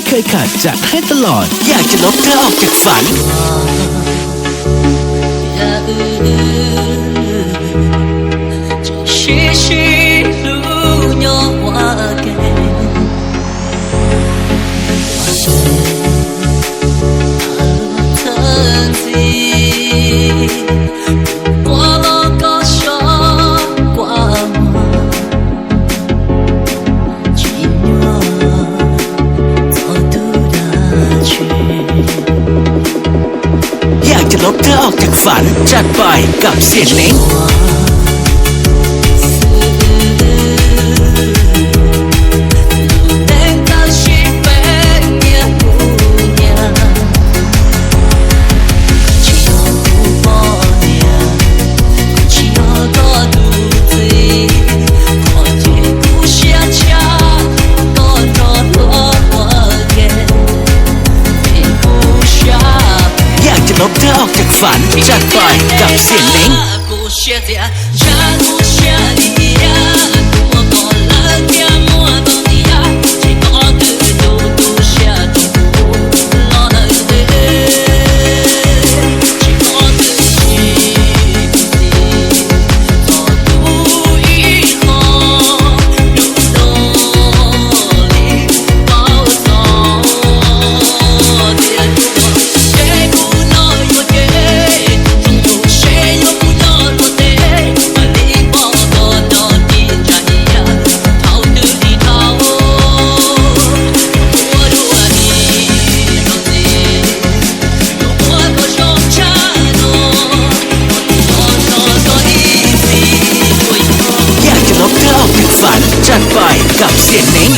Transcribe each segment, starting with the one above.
เคยขาดจัดให้ตลอดอยากจะลบเธอออกจากฝันอยากจะลบเธอออกจากฝันจัดไปกับเสียงเล้งลบเธอออกจากฝันจัดไปกับเสียงเล้งจัดไปกับเสียงเล้ง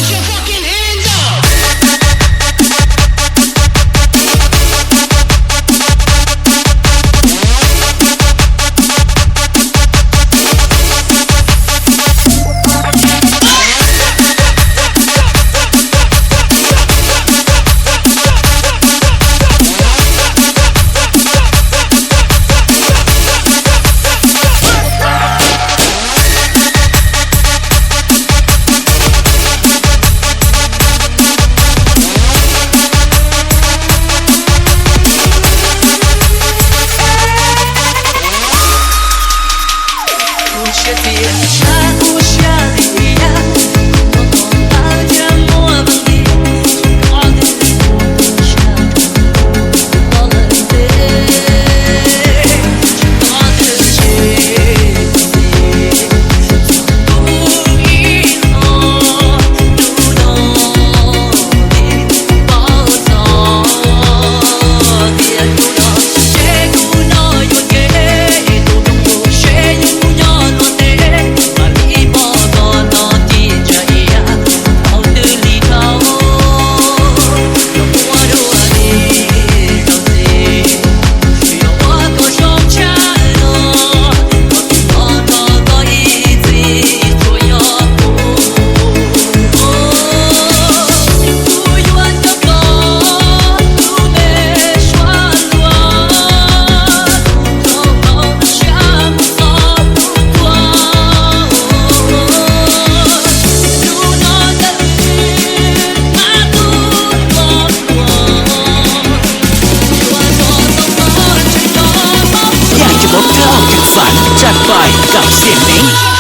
จัดไปกับเสียงเล้ง